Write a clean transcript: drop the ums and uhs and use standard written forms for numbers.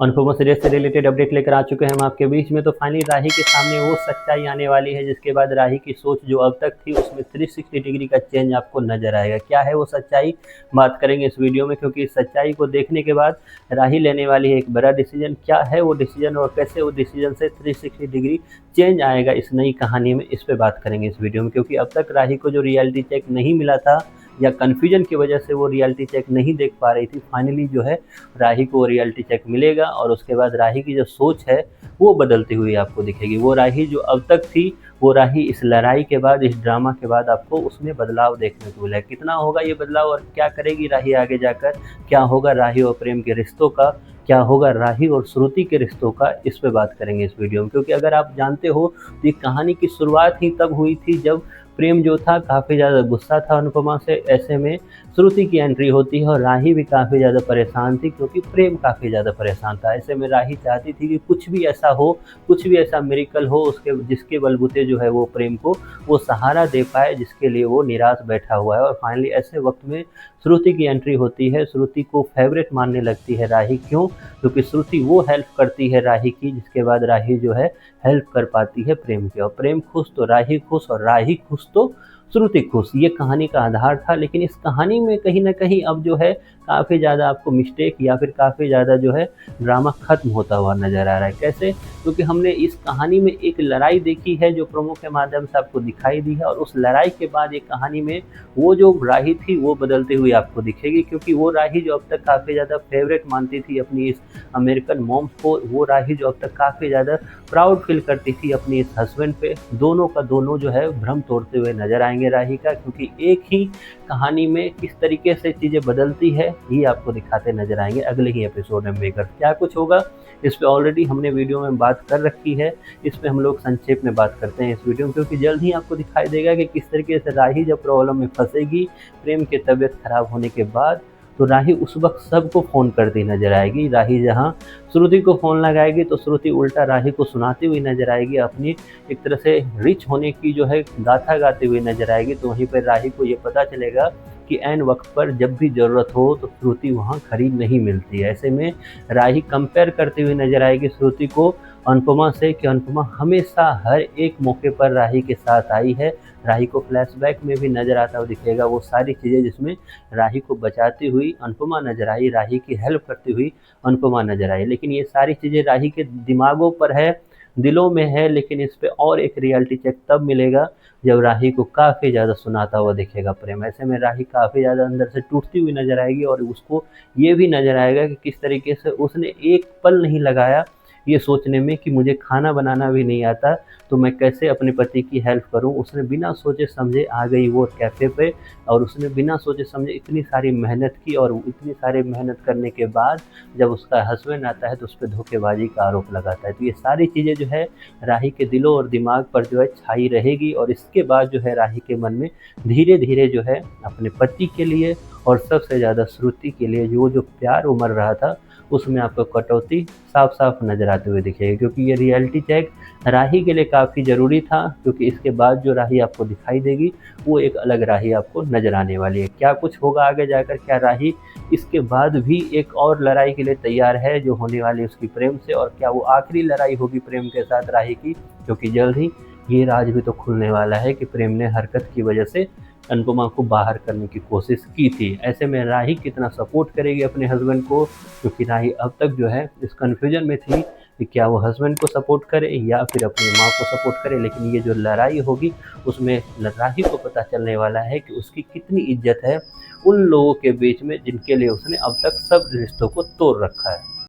Anupama serial से related update लेकर आ चुके हैं हम आपके बीच में। तो फाइनली राही के सामने वो सच्चाई आने वाली है जिसके बाद राही की सोच जो अब तक थी उसमें 360 डिग्री का चेंज आपको नजर आएगा। क्या है वो सच्चाई, बात करेंगे इस वीडियो में, क्योंकि इस सच्चाई को देखने के बाद राही लेने वाली है एक बड़ा डिसीजन। क्या है वो डिसीजन और कैसे वो डिसीजन से 360 डिग्री चेंज आएगा इस नई कहानी में, इस पर बात करेंगे इस वीडियो में। क्योंकि अब तक राही को जो रियलिटी चेक नहीं मिला था या कन्फ्यूजन की वजह से वो रियलिटी चेक नहीं देख पा रही थी, फाइनली जो है राही को रियलिटी चेक मिलेगा और उसके बाद राही की जो सोच है वो बदलती हुई आपको दिखेगी। वो राही जो अब तक थी वो राही इस लड़ाई के बाद, इस ड्रामा के बाद आपको उसमें बदलाव देखने को मिला है। कितना होगा ये बदलाव और क्या करेगी राही आगे जाकर, क्या होगा राही और प्रेम के रिश्तों का, क्या होगा राही और श्रुति के रिश्तों का, इस पे बात करेंगे इस वीडियो में। क्योंकि अगर आप जानते हो तो ये कहानी की शुरुआत ही तब हुई थी जब प्रेम जो था काफ़ी ज़्यादा गुस्सा था अनुपमा से। ऐसे में श्रुति की एंट्री होती है और राही भी काफ़ी ज़्यादा परेशान थी क्योंकि प्रेम काफ़ी ज़्यादा परेशान था। ऐसे में राही चाहती थी कि कुछ भी ऐसा हो, कुछ भी ऐसा मिरेकल हो उसके जिसके बलबूते जो है वो प्रेम को वो सहारा दे पाए, जिसके लिए वो निराश बैठा हुआ है। और फाइनली ऐसे वक्त में श्रुति की एंट्री होती है। श्रुति को फेवरेट मानने लगती है राही। क्यों? क्योंकि श्रुति वो हेल्प करती है राही की जिसके बाद राही जो है हेल्प कर पाती है प्रेम की। और प्रेम खुश तो राही खुश और राही खुश तो श्रुति खुश। ये कहानी का आधार था। लेकिन इस कहानी में कहीं ना कहीं अब जो है काफ़ी ज़्यादा आपको मिस्टेक या फिर काफ़ी ज़्यादा जो है ड्रामा खत्म होता हुआ नज़र आ रहा है। कैसे? क्योंकि हमने इस कहानी में एक लड़ाई देखी है जो प्रोमो के माध्यम से आपको दिखाई दी है, और उस लड़ाई के बाद एक कहानी में वो जो राही थी वो बदलती हुई आपको दिखेगी। क्योंकि वो राही जो अब तक काफ़ी ज़्यादा फेवरेट मानती थी अपनी इस अमेरिकन मॉम को, वो राही जो अब तक काफ़ी ज़्यादा प्राउड फील करती थी अपनी इस हस्बैंड पे, दोनों का दोनों जो है भ्रम तोड़ते हुए नजर आएंगे राही का। क्योंकि एक ही कहानी में किस तरीके से चीज़ें बदलती है ये आपको दिखाते नजर आएंगे अगले ही एपिसोड में मेकर। क्या कुछ होगा इस पे ऑलरेडी हमने वीडियो में बात कर रखी है, इस पे हम लोग संक्षेप में बात करते हैं इस वीडियो में। क्योंकि जल्द ही आपको दिखाई देगा कि किस तरीके से राही जब प्रॉब्लम में फंसेगी प्रेम की तबीयत खराब होने के बाद, तो राही उस वक्त सबको फ़ोन करती नजर आएगी। राही जहाँ श्रुति को फ़ोन लगाएगी तो श्रुति उल्टा राही को सुनाती हुई नजर आएगी, अपनी एक तरह से रिच होने की जो है गाथा गाती हुई नजर आएगी। तो वहीं पर राही को ये पता चलेगा कि ऐन वक्त पर जब भी ज़रूरत हो तो श्रुति वहाँ खड़ी नहीं मिलती है। ऐसे में राही कंपेयर करती हुई नजर आएगी श्रुति को अनुपमा से कि अनुपमा हमेशा हर एक मौके पर राही के साथ आई है। राही को फ्लैशबैक में भी नज़र आता हुआ दिखेगा वो सारी चीज़ें जिसमें राही को बचाती हुई अनुपमा नजर आई, राही की हेल्प करती हुई अनुपमा नजर आई। लेकिन ये सारी चीज़ें राही के दिमागों पर है, दिलों में है। लेकिन इस पे और एक रियलिटी चेक तब मिलेगा जब राही को काफ़ी ज़्यादा सुनाता हुआ दिखेगा प्रेम। ऐसे में राही काफ़ी ज़्यादा अंदर से टूटती हुई नजर आएगी और उसको ये भी नज़र आएगा कि किस तरीके से उसने एक पल नहीं लगाया ये सोचने में कि मुझे खाना बनाना भी नहीं आता तो मैं कैसे अपने पति की हेल्प करूं। उसने बिना सोचे समझे आ गई वो कैफ़े पे और उसने बिना सोचे समझे इतनी सारी मेहनत की, और इतनी सारी मेहनत करने के बाद जब उसका हस्बैंड आता है तो उस पर धोखेबाजी का आरोप लगाता है। तो ये सारी चीज़ें जो है राही के दिलों और दिमाग पर जो है छाई रहेगी। और इसके बाद जो है राही के मन में धीरे धीरे जो है अपने पति के लिए और सबसे ज़्यादा श्रुति के लिए जो प्यार उमड़ रहा था उसमें आपको कटौती साफ साफ नज़र आते हुए दिखेगी। क्योंकि ये रियलिटी चेक राही के लिए काफ़ी ज़रूरी था, क्योंकि इसके बाद जो राही आपको दिखाई देगी वो एक अलग राही आपको नज़र आने वाली है। क्या कुछ होगा आगे जाकर, क्या राही इसके बाद भी एक और लड़ाई के लिए तैयार है जो होने वाली उसकी प्रेम से, और क्या वो आखिरी लड़ाई होगी प्रेम के साथ राही की? क्योंकि जल्द ही ये राज भी तो खुलने वाला है कि प्रेम ने हरकत की वजह से अनुपमा को बाहर करने की कोशिश की थी। ऐसे में राही कितना सपोर्ट करेगी अपने हस्बैंड को, क्योंकि राही अब तक जो है इस कन्फ्यूजन में थी कि क्या वो हस्बैंड को सपोर्ट करे या फिर अपनी माँ को सपोर्ट करे। लेकिन ये जो लड़ाई होगी उसमें राही को पता चलने वाला है कि उसकी कितनी इज्जत है उन लोगों के बीच में जिनके लिए उसने अब तक सब रिश्तों को तोड़ रखा है।